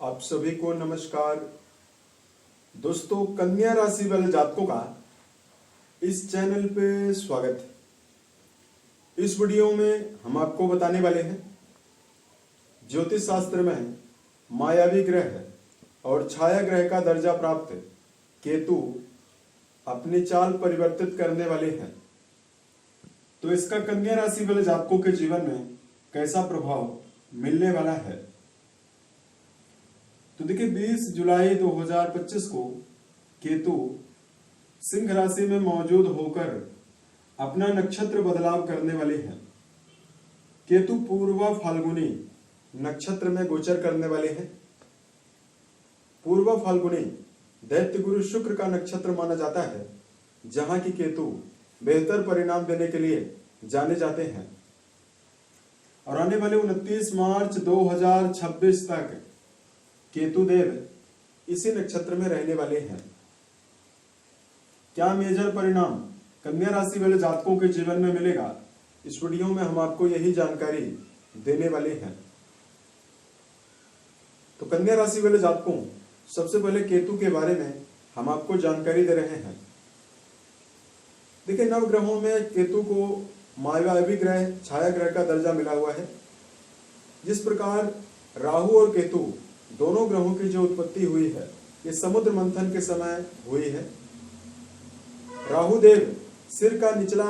आप सभी को नमस्कार। दोस्तों, कन्या राशि वाले जातकों का इस चैनल पे स्वागत है। इस वीडियो में हम आपको बताने वाले हैं ज्योतिष शास्त्र में मायावी ग्रह और छाया ग्रह का दर्जा प्राप्त केतु अपनी चाल परिवर्तित करने वाले हैं, तो इसका कन्या राशि वाले जातकों के जीवन में कैसा प्रभाव मिलने वाला है। तो देखिए, 20 जुलाई 2025 को केतु सिंह राशि में मौजूद होकर अपना नक्षत्र बदलाव करने वाले हैं। केतु पूर्वा फाल्गुनी नक्षत्र में गोचर करने वाले हैं। पूर्वा फाल्गुनी दैत्य गुरु शुक्र का नक्षत्र माना जाता है, जहां की केतु बेहतर परिणाम देने के लिए जाने जाते हैं। और आने वाले 29 मार्च 2026 तक केतु देव इसी नक्षत्र में रहने वाले हैं। क्या मेजर परिणाम कन्या राशि वाले जातकों के जीवन में मिलेगा, इस वीडियो में हम आपको यही जानकारी देने वाले हैं। तो कन्या राशि वाले जातकों, सबसे पहले केतु के बारे में हम आपको जानकारी दे रहे हैं। देखिए, नवग्रहों में केतु को मायावी ग्रह, छाया ग्रह का दर्जा मिला हुआ है। जिस प्रकार राहु और केतु दोनों ग्रहों की जो उत्पत्ति हुई है, ये समुद्र मंथन के समय हुई है। राहु देव सिर का निचला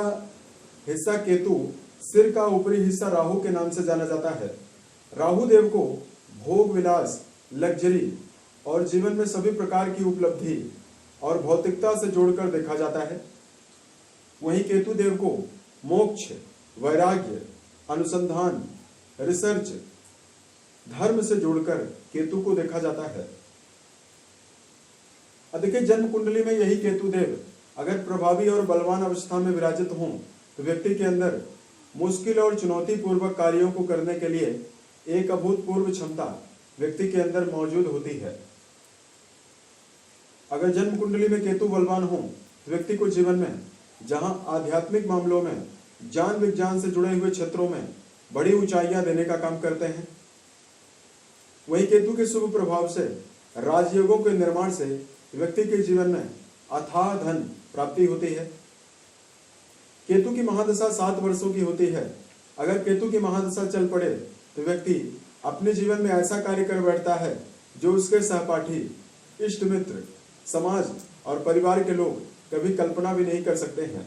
हिस्सा केतु, सिर का ऊपरी हिस्सा राहु के नाम से जाना जाता है। राहु देव को भोग विलास, लग्जरी और जीवन में सभी प्रकार की उपलब्धि और भौतिकता से जोड़कर देखा जाता है। वहीं केतु देव को मोक्ष, वैराग्य, अनुसंधान, रिसर्च, धर्म से जोड़कर केतु को देखा जाता है। देखिए, जन्म कुंडली में यही केतु देव अगर प्रभावी और बलवान अवस्था में विराजित हों तो व्यक्ति के अंदर मुश्किल और चुनौतीपूर्वक कार्यों को करने के लिए एक अभूतपूर्व क्षमता व्यक्ति के अंदर मौजूद होती है। अगर जन्म कुंडली में केतु बलवान हो तो व्यक्ति को जीवन में जहां आध्यात्मिक मामलों में, ज्ञान विज्ञान से जुड़े हुए क्षेत्रों में बड़ी ऊंचाइयां देने का काम करते हैं। वही केतु के शुभ प्रभाव से, राजयोगों के निर्माण से व्यक्ति के जीवन में अथाह धन प्राप्ति होती है। केतु की महादशा 7 वर्षों की होती है। अगर केतु की महादशा चल पड़े तो व्यक्ति अपने जीवन में ऐसा कार्य कर बैठता है जो उसके सहपाठी, इष्ट मित्र, समाज और परिवार के लोग कभी कल्पना भी नहीं कर सकते हैं।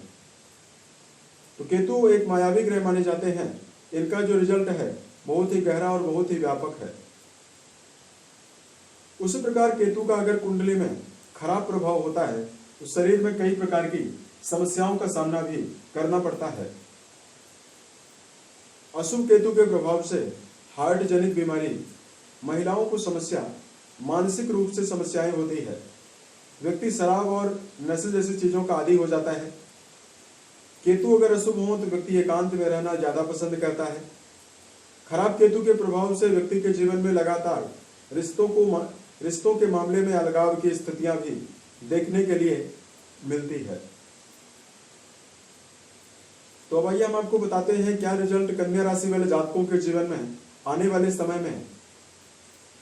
तो केतु एक मायावी ग्रह माने जाते हैं। इनका जो रिजल्ट है बहुत ही गहरा और बहुत ही व्यापक है। उसी प्रकार केतु का अगर कुंडली में खराब प्रभाव होता है तो शरीर में कई प्रकार की समस्याओं का सामना भी करना पड़ता है। अशुभ केतु के प्रभाव से हार्ट जनित बीमारी, महिलाओं को समस्या, मानसिक रूप से समस्याएं होती है। व्यक्ति शराब और नशे जैसी चीजों का आदी हो जाता है। केतु अगर अशुभ हो तो व्यक्ति एकांत में रहना ज्यादा पसंद करता है। खराब केतु के प्रभाव से व्यक्ति के जीवन में लगातार रिश्तों के मामले में अलगाव की स्थितियां भी देखने के लिए मिलती है। तो अब आइए हम आपको बताते हैं क्या रिजल्ट कन्या राशि वाले जातकों के जीवन में आने वाले समय में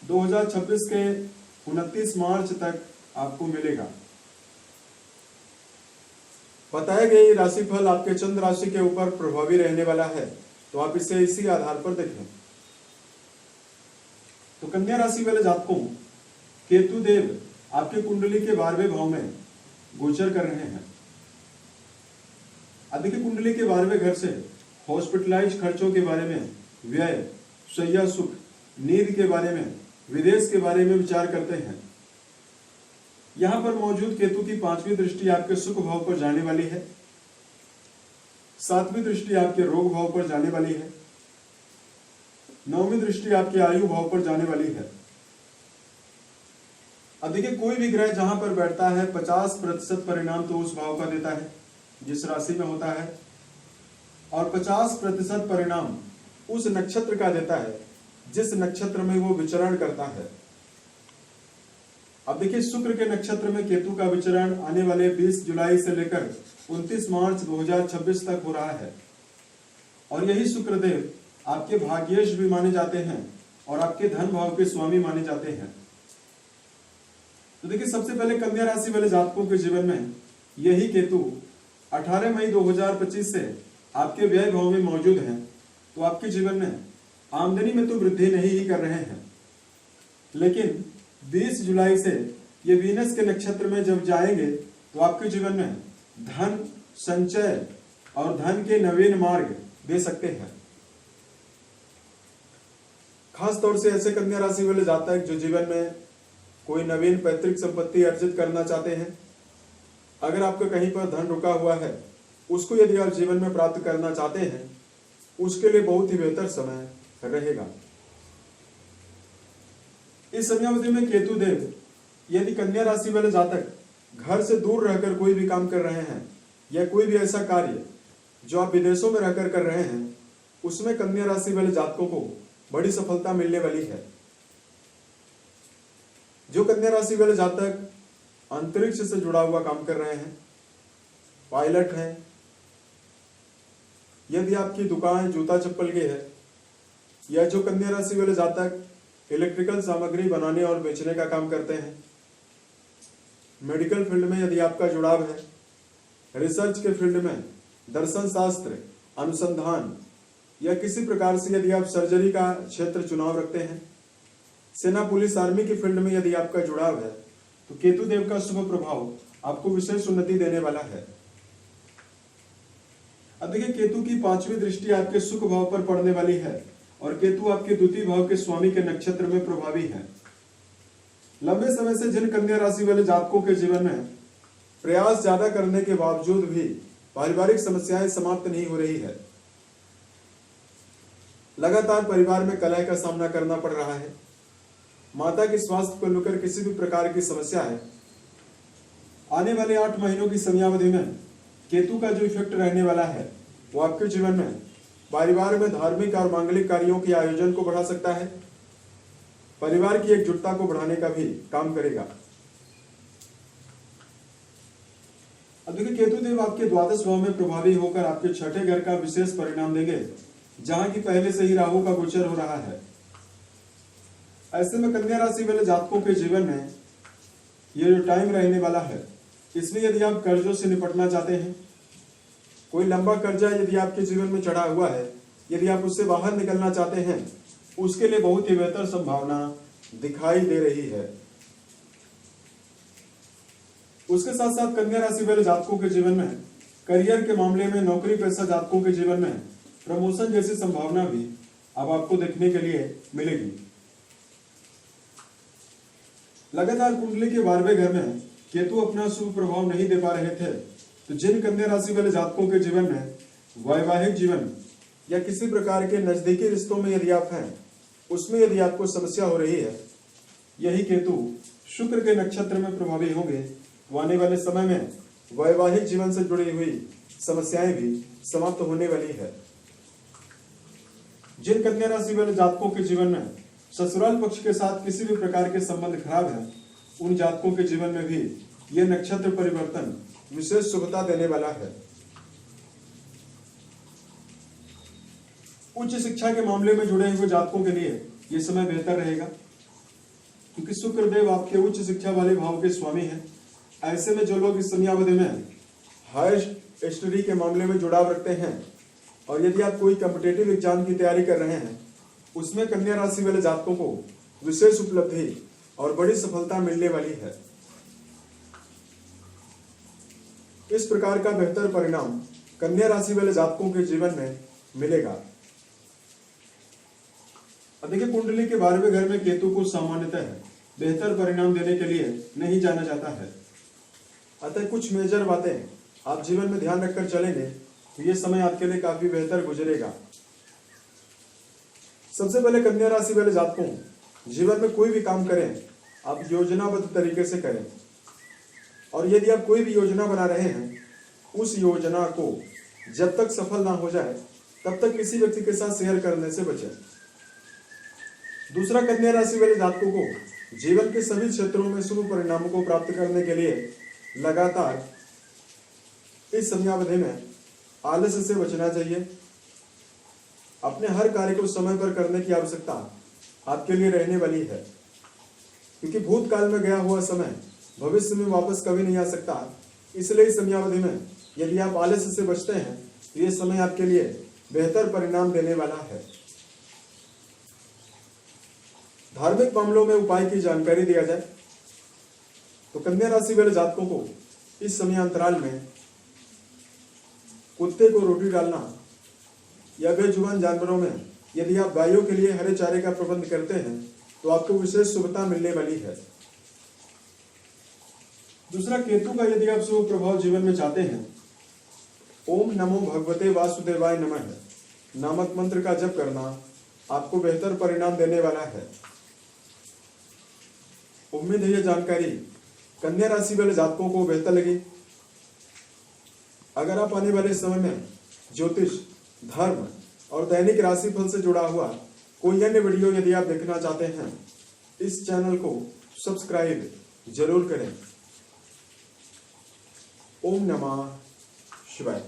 2026 के 29 मार्च तक आपको मिलेगा। बताया गया राशिफल आपके चंद्र राशि के ऊपर प्रभावी रहने वाला है, तो आप इसे इसी आधार पर देखें। तो कन्या राशि वाले जातकों, केतु देव आपके कुंडली के 12वें भाव में गोचर कर रहे हैं। देखिए, कुंडली के 12वें घर से हॉस्पिटलाइज खर्चों के बारे में, व्यय, शैया सुख, नींद के बारे में, विदेश के बारे में विचार करते हैं। यहां पर मौजूद केतु की 5वीं दृष्टि आपके सुख भाव पर जाने वाली है। 7वीं दृष्टि आपके रोग भाव पर जाने वाली है। 9वीं दृष्टि आपके आयु भाव पर जाने वाली है। अब देखिए, कोई भी ग्रह जहां पर बैठता है 50% परिणाम तो उस भाव का देता है जिस राशि में होता है, और 50% परिणाम उस नक्षत्र का देता है जिस नक्षत्र में वो विचरण करता है। अब देखिए, शुक्र के नक्षत्र में केतु का विचरण आने वाले 20 जुलाई से लेकर 29 मार्च 2026 तक हो रहा है। और यही शुक्रदेव आपके भाग्येश भी माने जाते हैं, और आपके धन भाव के स्वामी माने जाते हैं। तो देखिए, सबसे पहले कन्या राशि वाले जातकों के जीवन में यही केतु 18 मई 2025 से आपके व्यय भाव में मौजूद हैं। तो आपके जीवन में आमदनी में तो वृद्धि नहीं ही कर रहे हैं, लेकिन 20 जुलाई से ये वीनस के नक्षत्र में जब जाएंगे तो आपके जीवन में धन संचय और धन के नवीन मार्ग दे सकते हैं। खास तौर से ऐसे कन्या राशि वाले जातक जो जीवन में कोई नवीन पैतृक संपत्ति अर्जित करना चाहते हैं, अगर आपका कहीं पर धन रुका हुआ है, उसको यदि आप जीवन में प्राप्त करना चाहते हैं, उसके लिए बहुत ही बेहतर समय रहेगा। इस समयावधि में केतु देव यदि कन्या राशि वाले जातक घर से दूर रहकर कोई भी काम कर रहे हैं या कोई भी ऐसा कार्य जो आप विदेशों में रहकर कर रहे हैं, उसमें कन्या राशि वाले जातकों को बड़ी सफलता मिलने वाली है। जो कन्या राशि वाले जातक अंतरिक्ष से जुड़ा हुआ काम कर रहे हैं, पायलट हैं, यदि आपकी दुकान जूता चप्पल की है, या जो कन्या राशि वाले जातक इलेक्ट्रिकल सामग्री बनाने और बेचने का काम करते हैं, मेडिकल फील्ड में यदि आपका जुड़ाव है, रिसर्च के फील्ड में, दर्शन शास्त्र, अनुसंधान या किसी प्रकार से यदि आप सर्जरी का क्षेत्र चुनाव रखते हैं, सेना पुलिस आर्मी की फील्ड में यदि आपका जुड़ाव है, तो केतु देव का शुभ प्रभाव आपको विशेष उन्नति देने वाला है। अब देखिए, केतु की 5वीं दृष्टि आपके सुख भाव पर पड़ने वाली है और केतु आपके द्वितीय भाव के स्वामी के नक्षत्र में प्रभावी है। लंबे समय से जिन कन्या राशि वाले जातकों के जीवन में प्रयास ज्यादा करने के बावजूद भी पारिवारिक समस्याएं समाप्त नहीं हो रही है, लगातार परिवार में कलह का सामना करना पड़ रहा है, माता के स्वास्थ्य को लेकर किसी भी प्रकार की समस्या है, आने वाले 8 महीनों की समयावधि में केतु का जो इफेक्ट रहने वाला है वो आपके जीवन में परिवार में धार्मिक और मांगलिक कार्यों के आयोजन को बढ़ा सकता है, परिवार की एकजुटता को बढ़ाने का भी काम करेगा। अब देखिए, केतु देव आपके द्वादश भाव में प्रभावी होकर आपके छठे घर का विशेष परिणाम देंगे, जहां की पहले से ही राहु का गोचर हो रहा है। ऐसे में कन्या राशि वाले जातकों के जीवन में ये जो टाइम रहने वाला है, इसमें यदि आप कर्जों से निपटना चाहते हैं, कोई लंबा कर्जा यदि आपके जीवन में चढ़ा हुआ है, यदि आप उससे बाहर निकलना चाहते हैं, उसके लिए बहुत ही बेहतर संभावना दिखाई दे रही है। उसके साथ साथ कन्या राशि वाले जातकों के जीवन में करियर के मामले में, नौकरी पेशा जातकों के जीवन में प्रमोशन जैसी संभावना भी अब आपको देखने के लिए मिलेगी। लगातार कुंडली के 12वें घर में केतु अपना शुभ प्रभाव नहीं दे पा रहे थे, तो जिन कन्या राशि वाले जातकों के जीवन में वैवाहिक जीवन या किसी प्रकार के नजदीकी रिश्तों में यदि आप हैं, उसमें यदि आपको समस्या हो रही है, यही केतु शुक्र के नक्षत्र में प्रभावी होंगे, तो आने वाले समय में वैवाहिक जीवन से जुड़ी हुई समस्याएं भी समाप्त होने वाली है। जिन कन्या राशि वाले जातकों के जीवन में ससुराल पक्ष के साथ किसी भी प्रकार के संबंध खराब है, उन जातकों के जीवन में भी यह नक्षत्र परिवर्तन विशेष शुभता देने वाला है। उच्च शिक्षा के मामले में जुड़े हुए जातकों के लिए यह समय बेहतर रहेगा, क्योंकि शुक्र देव आपके उच्च शिक्षा वाले भाव के स्वामी हैं। ऐसे में जो लोग इस समयावधि में हायर स्टडी के मामले में जुड़ाव रखते हैं और यदि आप कोई कॉम्पिटिटिव एग्जाम की तैयारी कर रहे हैं, उसमें कन्या राशि वाले जातकों को विशेष उपलब्धि और बड़ी सफलता मिलने वाली है। इस प्रकार का बेहतर परिणाम कन्या राशि वाले जातकों के जीवन में मिलेगा। अब देखिए, कुंडली के 12वें घर में केतु को सामान्यतः बेहतर परिणाम देने के लिए नहीं जाना जाता है, अतः कुछ मेजर बातें आप जीवन में ध्यान रखकर चलेंगे तो ये समय आपके लिए काफी बेहतर गुजरेगा। सबसे पहले कन्या राशि वाले जातकों, जीवन में कोई भी काम करें आप योजनाबद्ध तरीके से करें, और यदि आप कोई भी योजना बना रहे हैं, उस योजना को जब तक सफल ना हो जाए तब तक किसी व्यक्ति के साथ शेयर करने से बचें। दूसरा, कन्या राशि वाले जातकों को जीवन के सभी क्षेत्रों में शुभ परिणामों को प्राप्त करने के लिए लगातार इस समयावधि में आलस्य से बचना चाहिए। अपने हर कार्य को समय पर करने की आवश्यकता आपके लिए रहने वाली है, क्योंकि भूतकाल में गया हुआ समय भविष्य में वापस कभी नहीं आ सकता। इसलिए इस समयावधि में यदि आप आलस्य से बचते हैं तो ये समय आपके लिए बेहतर परिणाम देने वाला है। धार्मिक मामलों में उपाय की जानकारी दिया जाए तो कन्या राशि वाले जातकों को इस समयांतराल में कुत्ते को रोटी डालना या बेजुबान जानवरों में यदि आप गायों के लिए हरे चारे का प्रबंध करते हैं तो आपको विशेष शुभता मिलने वाली है। दूसरा, केतु का यदि आप शुभ प्रभाव जीवन में चाहते हैं, ओम नमो भगवते वासुदेवाय नमः नामक मंत्र का जप करना आपको बेहतर परिणाम देने वाला है। उम्मीद है यह जानकारी कन्या राशि वाले जातकों को बेहतर लगी। अगर आप आने वाले समय में ज्योतिष, धर्म और दैनिक राशिफल से जुड़ा हुआ कोई अन्य वीडियो यदि आप देखना चाहते हैं, इस चैनल को सब्सक्राइब जरूर करें। ओम नमः शिवाय।